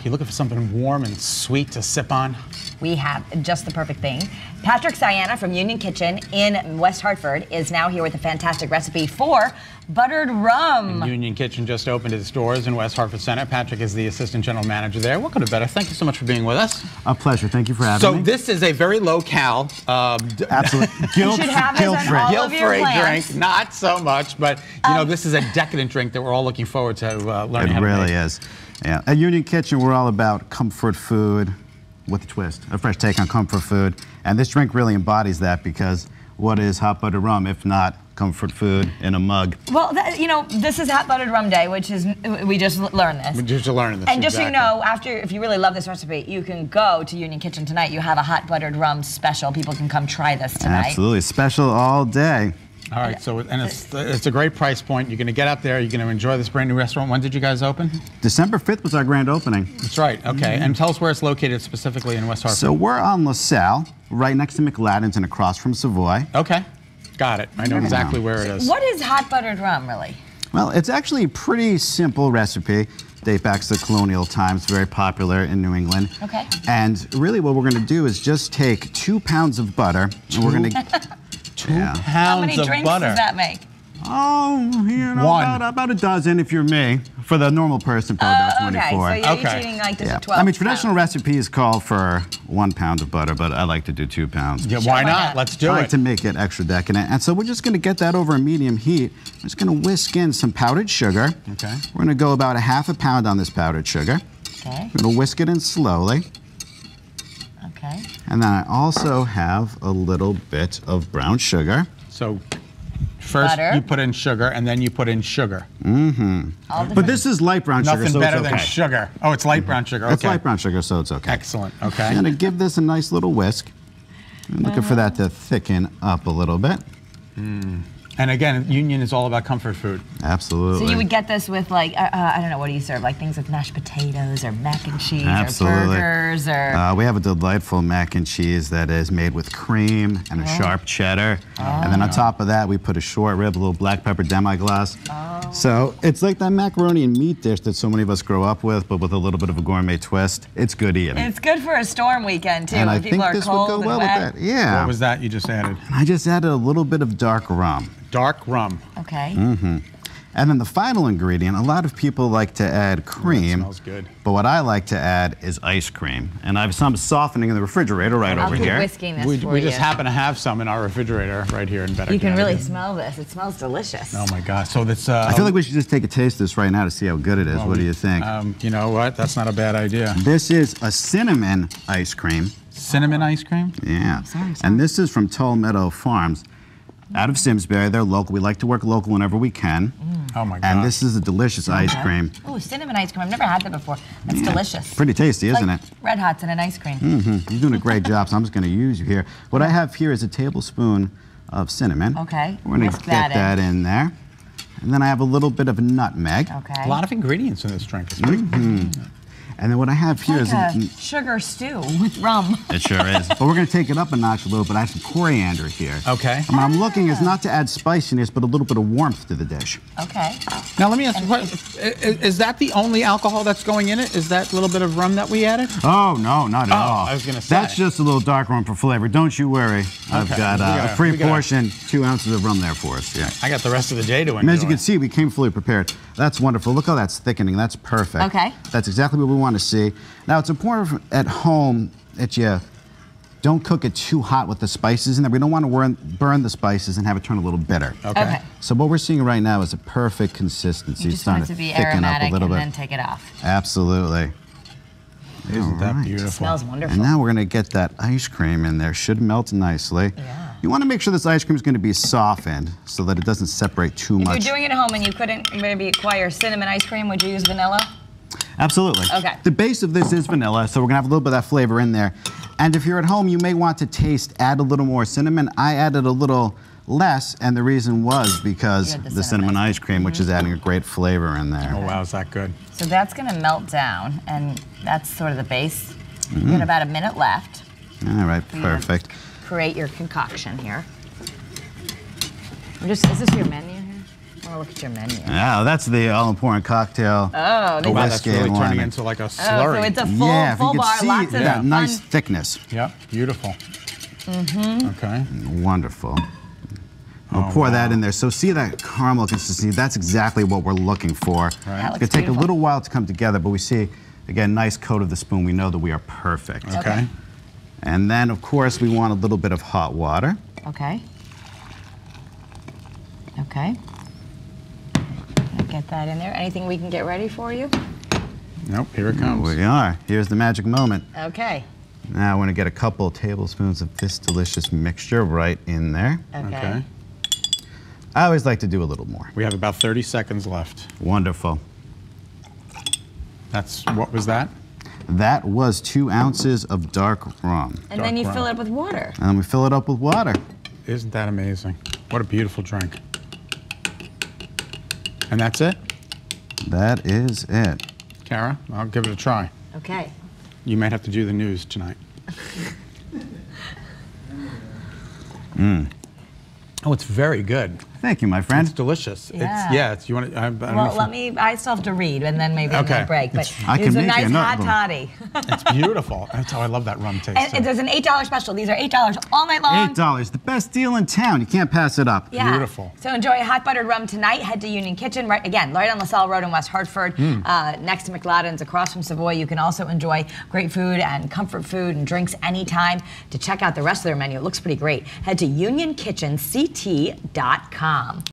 you're looking for something warm and sweet to sip on? We have just the perfect thing. Patrick Siana from Union Kitchen in West Hartford is now here with a fantastic recipe for buttered rum. And Union Kitchen just opened its doors in West Hartford Center. Patrick is the assistant general manager there. What could have better? Thank you so much for being with us. A pleasure. Thank you for having me. So this is a very low-cal, absolutely guilt-free drink. Not so much, but you know, this is a decadent drink that we're all looking forward to learning how to make. It really is. Yeah. At Union Kitchen, we're all about comfort food with a twist, a fresh take on comfort food. And this drink really embodies that, because what is hot buttered rum if not comfort food in a mug? Well, you know, this is Hot Buttered Rum Day, which is, we just learned this. We just learned this, and just so you know, if you really love this recipe, you can go to Union Kitchen tonight. You have a Hot Buttered Rum special. People can come try this tonight. Absolutely, special all day. All right, so it's a great price point. You're going to get up there. You're going to enjoy this brand new restaurant. When did you guys open? December 5th was our grand opening. That's right. Okay, and tell us where it's located specifically in West Hartford. So we're on LaSalle, right next to McLadden's and across from Savoy. Okay, got it. I know exactly where it is. What is hot buttered rum, really? Well, it's actually a pretty simple recipe. Date back to colonial times, very popular in New England. Okay. And really what we're going to do is just take 2 pounds of butter, and we're going to... 2 pounds of butter. How many drinks does that make? Oh, you know, about a dozen if you're me. For the normal person, probably about 24. Okay, so you're each eating like this at 12 I mean, traditional recipes call for 1 pound of butter, but I like to do 2 pounds. Yeah, why not? Let's do it. I like to make it extra decadent. And so we're just going to get that over a medium heat. We're just going to whisk in some powdered sugar. Okay. We're going to go about a ½ pound on this powdered sugar. Okay. We're going to whisk it in slowly. Okay. And then I also have a little bit of brown sugar. So first you put in sugar, and then you put in sugar. Mm-hmm. But this is light brown sugar, so Nothing better it's okay. than sugar. Oh, it's light brown sugar. Okay. It's light brown sugar, so it's okay. Excellent. Okay. I'm going to give this a nice little whisk. I'm looking for that to thicken up a little bit. And again, Union is all about comfort food. Absolutely. So you would get this with, like, I don't know, what do you serve? Like things with mashed potatoes or mac and cheese or burgers or... we have a delightful mac and cheese that is made with cream and a sharp cheddar. And then on top of that, we put a short rib, a little black pepper demi-glace. So it's like that macaroni and meat dish that so many of us grow up with, but with a little bit of a gourmet twist. It's good eating. It's good for a storm weekend, too, and when I people think are this cold would go well and wet. with that. Yeah. What was that you just added? I just added a little bit of dark rum. Dark rum. Okay. Mm-hmm. And then the final ingredient, a lot of people like to add cream. That smells good. But what I like to add is ice cream. And I have some softening in the refrigerator right over here. I'll be whisking this We just happen to have some in our refrigerator right here in Better. You can really smell this. It smells delicious. Oh my gosh. So that's I feel like we should just take a taste of this right now to see how good it is. Well, what do you think? You know what? That's not a bad idea. This is a cinnamon ice cream. Cinnamon ice cream? Yeah. And this is from Toll Meadow Farms out of Simsbury. They're local. We like to work local whenever we can. Oh my God. And this is a delicious ice cream. Oh, cinnamon ice cream. I've never had that before. That's delicious. Pretty tasty, isn't it? Red Hots in an ice cream. You're doing a great job, so I'm just going to use you here. What I have here is a tablespoon of cinnamon. Okay. We're going to get that in there. And then I have a little bit of nutmeg. Okay. A lot of ingredients in this drink. It's pretty And then what I have here is a sugar stew with rum. It sure is. But we're going to take it up a notch a little bit. I have some coriander here. Okay. And what I'm looking is not to add spiciness, but a little bit of warmth to the dish. Okay. Now let me ask you a question. Is that the only alcohol that's going in it? Is that little bit of rum that we added? Oh, no, not at all. I was going to say. That's just a little dark rum for flavor. Don't you worry. I've got a pre-portioned 2 ounces of rum there for us. Yeah. I got the rest of the day to enjoy. And as you can see, we came fully prepared. That's wonderful. Look how that's thickening. That's perfect. Okay. That's exactly what we want to see. Now, it's important at home that you don't cook it too hot with the spices in there. We don't want to burn the spices and have it turn a little bitter. Okay. So what we're seeing right now is a perfect consistency. You just want it to be aromatic and then take it off. Absolutely. Isn't that beautiful? It smells wonderful. And now we're going to get that ice cream in there. Should melt nicely. Yeah. You want to make sure this ice cream is going to be softened so that it doesn't separate too much. If you're doing it at home and you couldn't maybe acquire cinnamon ice cream, would you use vanilla? Absolutely. Okay. The base of this is vanilla, so we're gonna have a little bit of that flavor in there. And if you're at home, you may want to add a little more cinnamon. I added a little less, and the reason was because the cinnamon ice cream, which is adding a great flavor in there. Oh wow, is that good? So that's gonna melt down, and that's sort of the base. You got about a minute left. All right, perfect. Create your concoction here. Is this your menu here? Oh, look at your menu. Yeah, that's the all-important cocktail. Oh, wow, that's really turning into like a slurry. So it's a full bar, see lots of that nice thickness. Yep, beautiful. Okay. Wonderful. We'll pour that in there. So see that caramel consistency? That's exactly what we're looking for. Right. It's going to take a little while to come together, but we see, again, nice coat of the spoon. We know that we are perfect. Okay. And then, of course, we want a little bit of hot water. Okay. Okay. Get that in there. Anything we can get ready for you? Nope, here it comes. Here we are. Here's the magic moment. Okay. Now I want to get a couple tablespoons of this delicious mixture right in there. Okay. I always like to do a little more. We have about 30 seconds left. Wonderful. What was that? That was 2 ounces of dark rum. And then you fill it up with water. And then we fill it up with water. Isn't that amazing? What a beautiful drink. And that's it? That is it. Kara, I'll give it a try. Okay. You might have to do the news tonight. Oh, it's very good. Thank you, my friend. It's delicious. Yeah. It's you want to? Well, I still have to read, and then maybe Okay. we'll break. But I can it's a make you nice another hot one. toddy. It's beautiful. That's how I love that rum taste. And there's an $8 special. These are $8 all night long. $8, the best deal in town. You can't pass it up. Yeah. Beautiful. So enjoy hot buttered rum tonight. Head to Union Kitchen, right on LaSalle Road in West Hartford, next to McLaden's, across from Savoy. You can also enjoy great food and comfort food and drinks anytime. To check out the rest of their menu, it looks pretty great. Head to unionkitchenct.com.